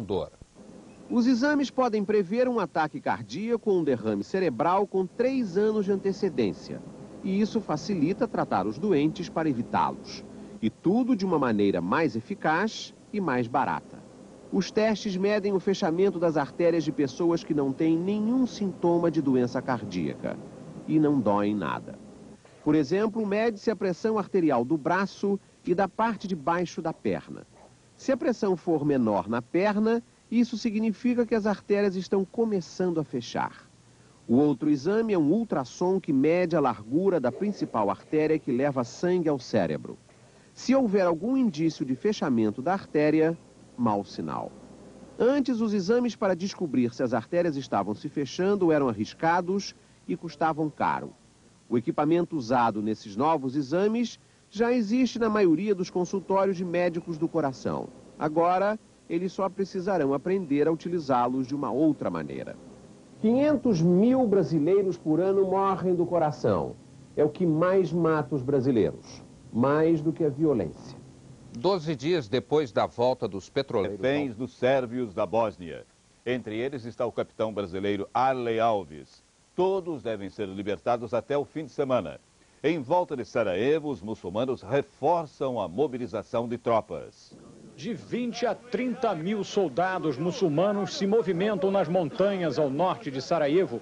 dor. Os exames podem prever um ataque cardíaco ou um derrame cerebral com 3 anos de antecedência. E isso facilita tratar os doentes para evitá-los. E tudo de uma maneira mais eficaz e mais barata. Os testes medem o fechamento das artérias de pessoas que não têm nenhum sintoma de doença cardíaca. E não doem nada. Por exemplo, mede-se a pressão arterial do braço e da parte de baixo da perna. Se a pressão for menor na perna, isso significa que as artérias estão começando a fechar. O outro exame é um ultrassom que mede a largura da principal artéria que leva sangue ao cérebro. Se houver algum indício de fechamento da artéria, mau sinal. Antes, os exames para descobrir se as artérias estavam se fechando eram arriscados e custavam caro. O equipamento usado nesses novos exames já existe na maioria dos consultórios de médicos do coração. Agora, eles só precisarão aprender a utilizá-los de uma outra maneira. 500 mil brasileiros por ano morrem do coração. É o que mais mata os brasileiros. Mais do que a violência. 12 dias depois da volta dos petroleiros... Reféns dos sérvios da Bósnia. Entre eles está o capitão brasileiro Arley Alves. Todos devem ser libertados até o fim de semana. Em volta de Sarajevo, os muçulmanos reforçam a mobilização de tropas. De 20 a 30 mil soldados muçulmanos se movimentam nas montanhas ao norte de Sarajevo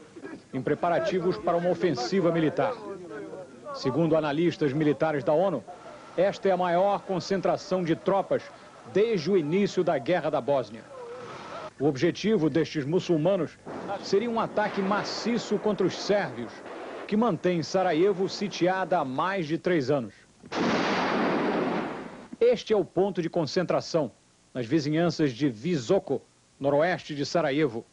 em preparativos para uma ofensiva militar. Segundo analistas militares da ONU, esta é a maior concentração de tropas desde o início da Guerra da Bósnia. O objetivo destes muçulmanos seria um ataque maciço contra os sérvios, que mantêm Sarajevo sitiada há mais de 3 anos. Este é o ponto de concentração, nas vizinhanças de Visoko, noroeste de Sarajevo.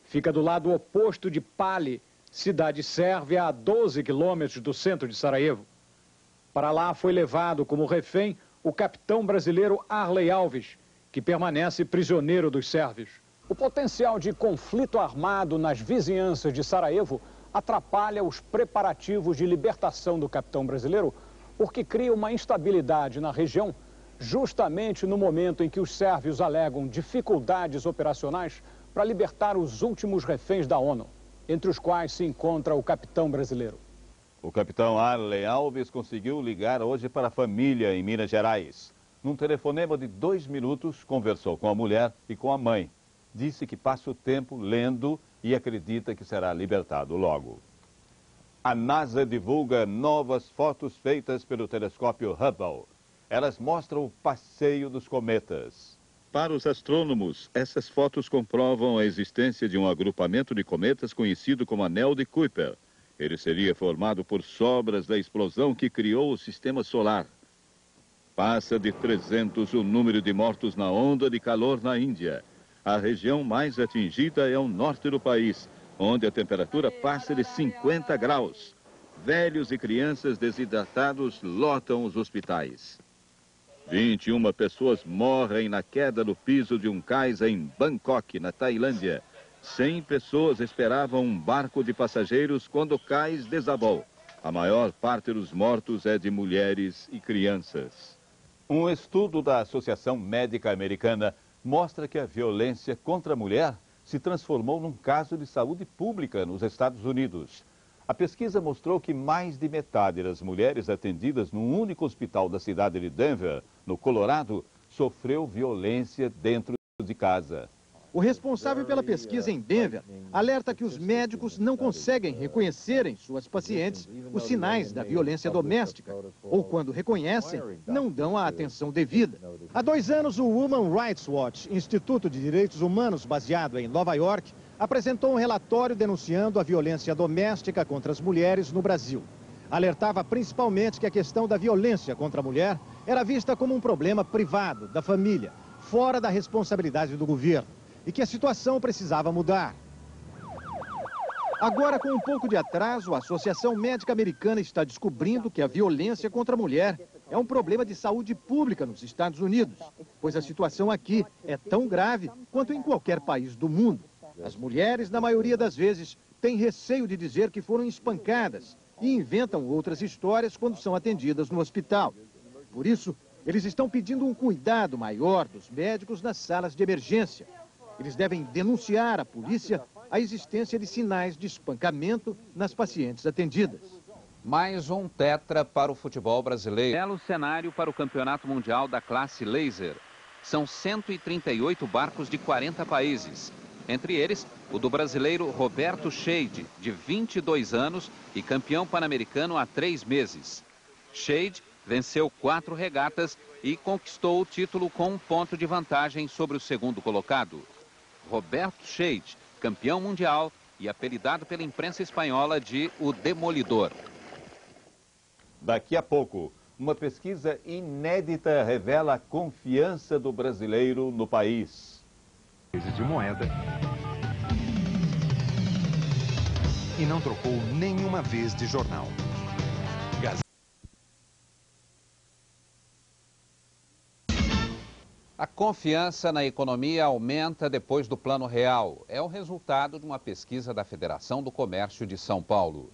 Fica do lado oposto de Pali, cidade sérvia a 12 quilômetros do centro de Sarajevo. Para lá foi levado como refém o capitão brasileiro Arley Alves, que permanece prisioneiro dos sérvios. O potencial de conflito armado nas vizinhanças de Sarajevo atrapalha os preparativos de libertação do capitão brasileiro, porque cria uma instabilidade na região, justamente no momento em que os sérvios alegam dificuldades operacionais para libertar os últimos reféns da ONU, entre os quais se encontra o capitão brasileiro. O capitão Arley Alves conseguiu ligar hoje para a família em Minas Gerais. Num telefonema de 2 minutos, conversou com a mulher e com a mãe. Disse que passa o tempo lendo e acredita que será libertado logo. A NASA divulga novas fotos feitas pelo telescópio Hubble. Elas mostram o passeio dos cometas. Para os astrônomos, essas fotos comprovam a existência de um agrupamento de cometas conhecido como Anel de Kuiper. Ele seria formado por sobras da explosão que criou o sistema solar. Passa de 300 o número de mortos na onda de calor na Índia. A região mais atingida é o norte do país, onde a temperatura passa de 50 graus. Velhos e crianças desidratados lotam os hospitais. 21 pessoas morrem na queda do piso de um cais em Bangkok, na Tailândia. 100 pessoas esperavam um barco de passageiros quando o cais desabou. A maior parte dos mortos é de mulheres e crianças. Um estudo da Associação Médica Americana mostra que a violência contra a mulher se transformou num caso de saúde pública nos Estados Unidos. A pesquisa mostrou que mais de metade das mulheres atendidas num único hospital da cidade de Denver, no Colorado, sofreu violência dentro de casa. O responsável pela pesquisa em Denver alerta que os médicos não conseguem reconhecer em suas pacientes os sinais da violência doméstica, ou quando reconhecem, não dão a atenção devida. Há 2 anos, o Women Rights Watch, Instituto de Direitos Humanos baseado em Nova York, apresentou um relatório denunciando a violência doméstica contra as mulheres no Brasil. Alertava principalmente que a questão da violência contra a mulher era vista como um problema privado, da família, fora da responsabilidade do governo, e que a situação precisava mudar. Agora, com um pouco de atraso, a Associação Médica Americana está descobrindo que a violência contra a mulher é um problema de saúde pública nos Estados Unidos, pois a situação aqui é tão grave quanto em qualquer país do mundo. As mulheres, na maioria das vezes, têm receio de dizer que foram espancadas e inventam outras histórias quando são atendidas no hospital. Por isso, Eles estão pedindo um cuidado maior dos médicos nas salas de emergência. Eles devem denunciar à polícia a existência de sinais de espancamento nas pacientes atendidas. Mais um tetra para o futebol brasileiro. Belo cenário para o Campeonato Mundial da classe Laser. São 138 barcos de 40 países. Entre eles, o do brasileiro Roberto Scheide, de 22 anos e campeão pan-americano há 3 meses. Scheide venceu 4 regatas e conquistou o título com um ponto de vantagem sobre o segundo colocado. Roberto Scheide, campeão mundial e apelidado pela imprensa espanhola de o Demolidor. Daqui a pouco, uma pesquisa inédita revela a confiança do brasileiro no país. De moeda. E não trocou nenhuma vez de jornal. A confiança na economia aumenta depois do Plano Real. É o resultado de uma pesquisa da Federação do Comércio de São Paulo.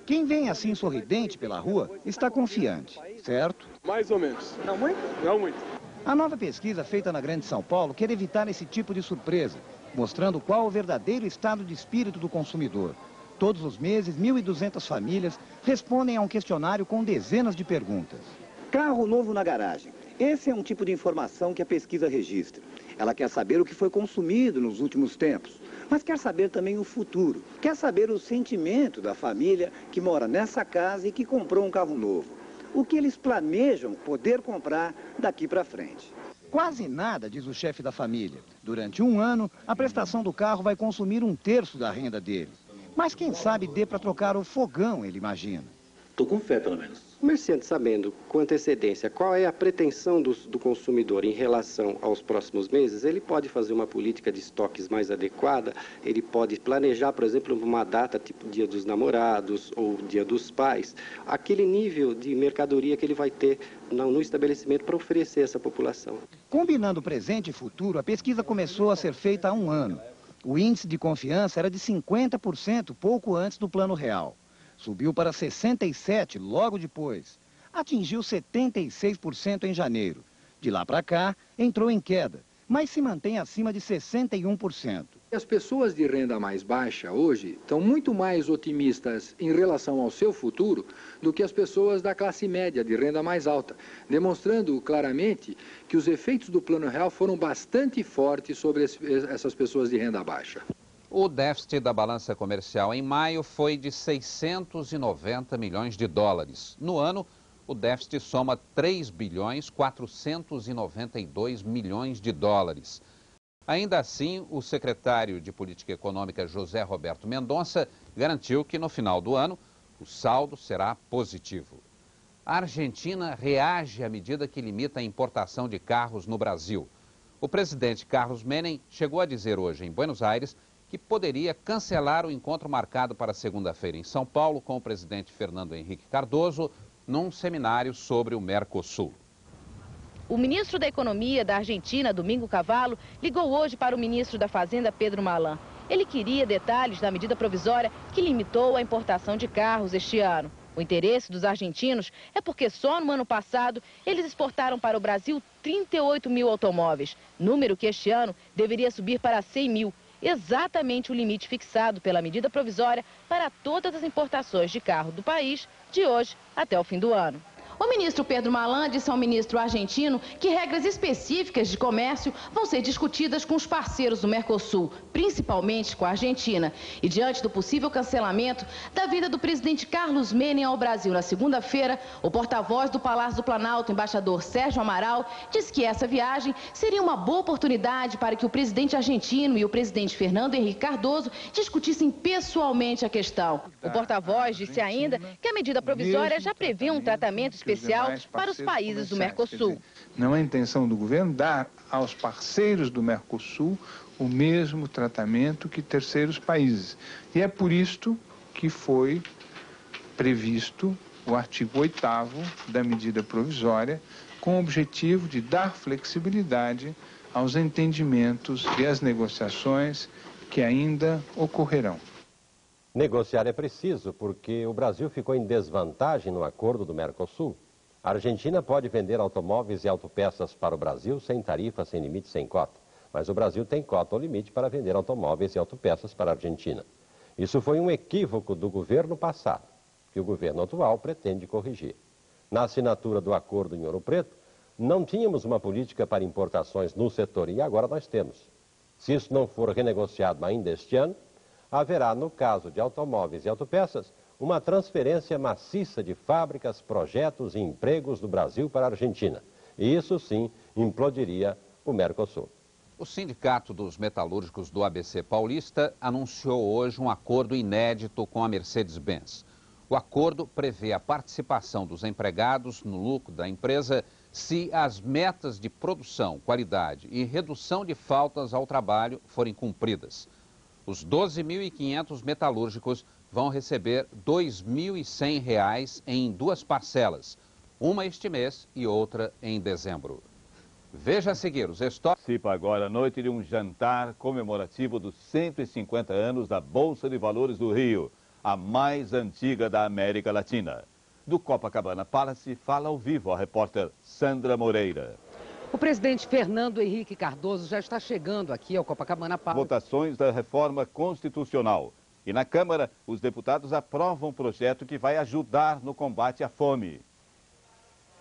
Quem vem assim sorridente pela rua está confiante, certo? Mais ou menos. Não muito? Não muito. A nova pesquisa feita na Grande São Paulo quer evitar esse tipo de surpresa, mostrando qual o verdadeiro estado de espírito do consumidor. Todos os meses, 1.200 famílias respondem a um questionário com dezenas de perguntas. Carro novo na garagem. Esse é um tipo de informação que a pesquisa registra. Ela quer saber o que foi consumido nos últimos tempos, mas quer saber também o futuro. Quer saber o sentimento da família que mora nessa casa e que comprou um carro novo. O que eles planejam poder comprar daqui para frente. Quase nada, diz o chefe da família. Durante um ano, a prestação do carro vai consumir 1/3 da renda dele. Mas quem sabe dê para trocar o fogão, ele imagina. Estou com fé, pelo menos. O comerciante, sabendo com antecedência qual é a pretensão do consumidor em relação aos próximos meses, ele pode fazer uma política de estoques mais adequada, ele pode planejar, por exemplo, uma data tipo Dia dos Namorados ou Dia dos Pais, aquele nível de mercadoria que ele vai ter no estabelecimento para oferecer a essa população. Combinando presente e futuro, a pesquisa começou a ser feita há um ano. O índice de confiança era de 50% pouco antes do Plano Real. Subiu para 67% logo depois. Atingiu 76% em janeiro. De lá para cá, entrou em queda, mas se mantém acima de 61%. As pessoas de renda mais baixa hoje estão muito mais otimistas em relação ao seu futuro do que as pessoas da classe média de renda mais alta, demonstrando claramente que os efeitos do Plano Real foram bastante fortes sobre essas pessoas de renda baixa. O déficit da balança comercial em maio foi de 690 milhões de dólares. No ano, o déficit soma 3 bilhões 492 milhões de dólares. Ainda assim, o secretário de Política Econômica, José Roberto Mendonça, garantiu que no final do ano o saldo será positivo. A Argentina reage à medida que limita a importação de carros no Brasil. O presidente Carlos Menem chegou a dizer hoje em Buenos Aires que poderia cancelar o encontro marcado para segunda-feira em São Paulo com o presidente Fernando Henrique Cardoso num seminário sobre o Mercosul. O ministro da Economia da Argentina, Domingo Cavallo, ligou hoje para o ministro da Fazenda, Pedro Malan. Ele queria detalhes da medida provisória que limitou a importação de carros este ano. O interesse dos argentinos é porque só no ano passado eles exportaram para o Brasil 38 mil automóveis, número que este ano deveria subir para 100 mil. Exatamente o limite fixado pela medida provisória para todas as importações de carro do país de hoje até o fim do ano. O ministro Pedro Malan disse ao ministro argentino que regras específicas de comércio vão ser discutidas com os parceiros do Mercosul, principalmente com a Argentina. E diante do possível cancelamento da vinda do presidente Carlos Menem ao Brasil na segunda-feira, o porta-voz do Palácio do Planalto, embaixador Sérgio Amaral, disse que essa viagem seria uma boa oportunidade para que o presidente argentino e o presidente Fernando Henrique Cardoso discutissem pessoalmente a questão. O porta-voz disse ainda que a medida provisória já prevê um tratamento especial para os países do Mercosul. Não é a intenção do governo dar aos parceiros do Mercosul o mesmo tratamento que terceiros países. E é por isto que foi previsto o artigo 8º da medida provisória, com o objetivo de dar flexibilidade aos entendimentos e às negociações que ainda ocorrerão. Negociar é preciso porque o Brasil ficou em desvantagem no acordo do Mercosul. A Argentina pode vender automóveis e autopeças para o Brasil sem tarifa, sem limite, sem cota. Mas o Brasil tem cota ou limite para vender automóveis e autopeças para a Argentina. Isso foi um equívoco do governo passado, que o governo atual pretende corrigir. Na assinatura do acordo em Ouro Preto, não tínhamos uma política para importações no setor e agora nós temos. Se isso não for renegociado ainda este ano, haverá, no caso de automóveis e autopeças, uma transferência maciça de fábricas, projetos e empregos do Brasil para a Argentina. E isso sim implodiria o Mercosul. O Sindicato dos Metalúrgicos do ABC Paulista anunciou hoje um acordo inédito com a Mercedes-Benz. O acordo prevê a participação dos empregados no lucro da empresa se as metas de produção, qualidade e redução de faltas ao trabalho forem cumpridas. Os 12.500 metalúrgicos vão receber R$ 2.100 em 2 parcelas, uma este mês e outra em dezembro. Veja a seguir os estoques. Participa agora à noite de um jantar comemorativo dos 150 anos da Bolsa de Valores do Rio, a mais antiga da América Latina. Do Copacabana Palace, fala ao vivo a repórter Sandra Moreira. O presidente Fernando Henrique Cardoso já está chegando aqui ao Copacabana Palace. Votações da reforma constitucional. E na Câmara, os deputados aprovam um projeto que vai ajudar no combate à fome.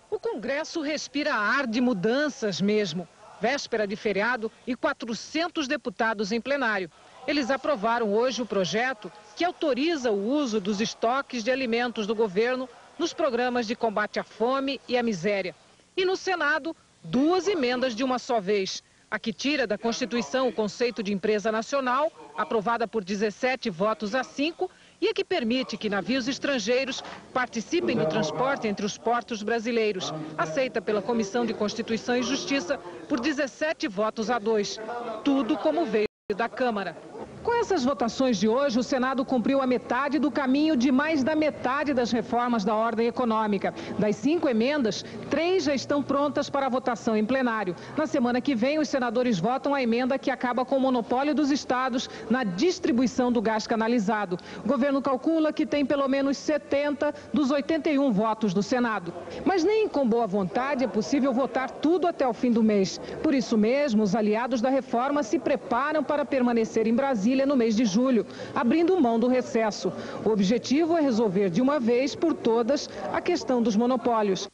O Congresso respira ar de mudanças mesmo. Véspera de feriado e 400 deputados em plenário. Eles aprovaram hoje o projeto que autoriza o uso dos estoques de alimentos do governo nos programas de combate à fome e à miséria. E no Senado, 2 emendas de uma só vez. A que tira da Constituição o conceito de empresa nacional, aprovada por 17 votos a 5, e a que permite que navios estrangeiros participem do transporte entre os portos brasileiros, aceita pela Comissão de Constituição e Justiça por 17 votos a 2. Tudo como veio da Câmara. Com essas votações de hoje, o Senado cumpriu a metade do caminho de mais da metade das reformas da ordem econômica. Das 5 emendas, 3 já estão prontas para votação em plenário. Na semana que vem, os senadores votam a emenda que acaba com o monopólio dos estados na distribuição do gás canalizado. O governo calcula que tem pelo menos 70 dos 81 votos do Senado. Mas nem com boa vontade é possível votar tudo até o fim do mês. Por isso mesmo, os aliados da reforma se preparam para permanecer em Brasília no mês de julho, abrindo mão do recesso. O objetivo é resolver de uma vez por todas a questão dos monopólios.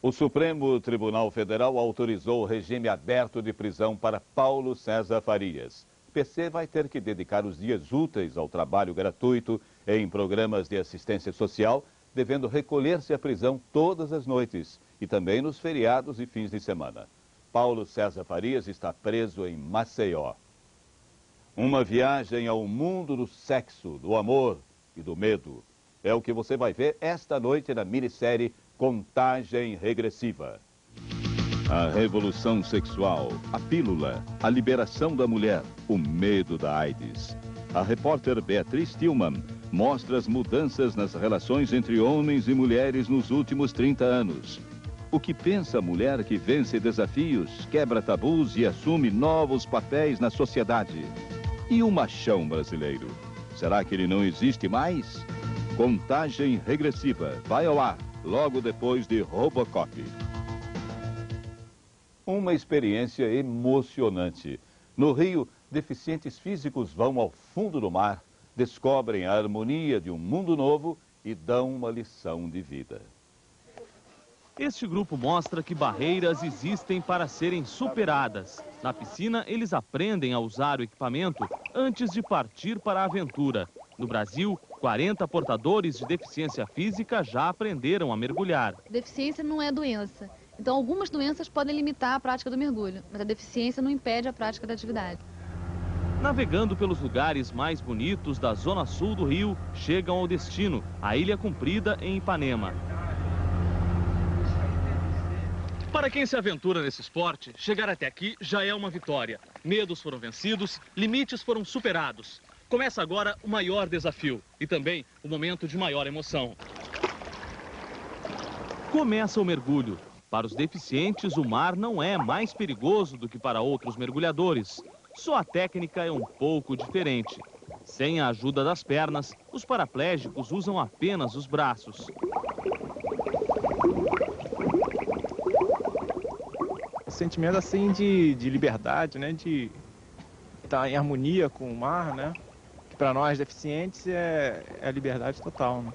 O Supremo Tribunal Federal autorizou o regime aberto de prisão para Paulo César Farias. O PC vai ter que dedicar os dias úteis ao trabalho gratuito em programas de assistência social, devendo recolher-se à prisão todas as noites e também nos feriados e fins de semana. Paulo César Farias está preso em Maceió. Uma viagem ao mundo do sexo, do amor e do medo. É o que você vai ver esta noite na minissérie Contagem Regressiva. A revolução sexual, a pílula, a liberação da mulher, o medo da AIDS. A repórter Beatriz Tillman mostra as mudanças nas relações entre homens e mulheres nos últimos 30 anos. O que pensa a mulher que vence desafios, quebra tabus e assume novos papéis na sociedade? E o machão brasileiro? Será que ele não existe mais? Contagem Regressiva vai ao ar logo depois de Robocop. Uma experiência emocionante. No Rio, deficientes físicos vão ao fundo do mar, descobrem a harmonia de um mundo novo e dão uma lição de vida. Este grupo mostra que barreiras existem para serem superadas. Na piscina, eles aprendem a usar o equipamento antes de partir para a aventura. No Brasil, 40 portadores de deficiência física já aprenderam a mergulhar. Deficiência não é doença. Então, algumas doenças podem limitar a prática do mergulho, mas a deficiência não impede a prática da atividade. Navegando pelos lugares mais bonitos da zona sul do Rio, chegam ao destino, a Ilha Comprida, em Ipanema. Para quem se aventura nesse esporte, chegar até aqui já é uma vitória. Medos foram vencidos, limites foram superados. Começa agora o maior desafio e também o momento de maior emoção. Começa o mergulho. Para os deficientes, o mar não é mais perigoso do que para outros mergulhadores. Só a técnica é um pouco diferente. Sem a ajuda das pernas, os paraplégicos usam apenas os braços. sentimento assim de liberdade, né? De estar em harmonia com o mar, né? Que para nós deficientes é a liberdade total, né?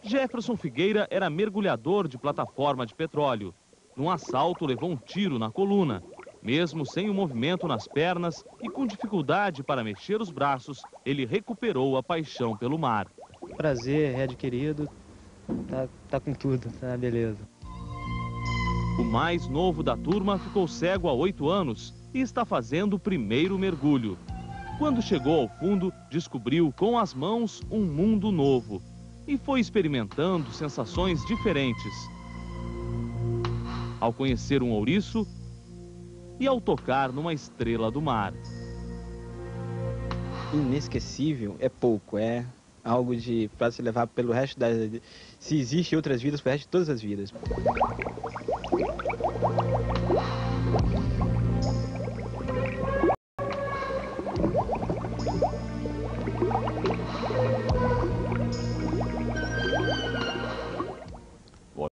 Jefferson Figueira era mergulhador de plataforma de petróleo. Num assalto, levou um tiro na coluna. Mesmo sem o movimento nas pernas e com dificuldade para mexer os braços, ele recuperou a paixão pelo mar. Prazer readquirido, tá com tudo, tá beleza. O mais novo da turma ficou cego há 8 anos e está fazendo o primeiro mergulho. Quando chegou ao fundo, descobriu com as mãos um mundo novo e foi experimentando sensações diferentes. Ao conhecer um ouriço e ao tocar numa estrela do mar. Inesquecível é pouco, é algo para se levar pelo resto da... Se existe outras vidas, pelo resto de todas as vidas.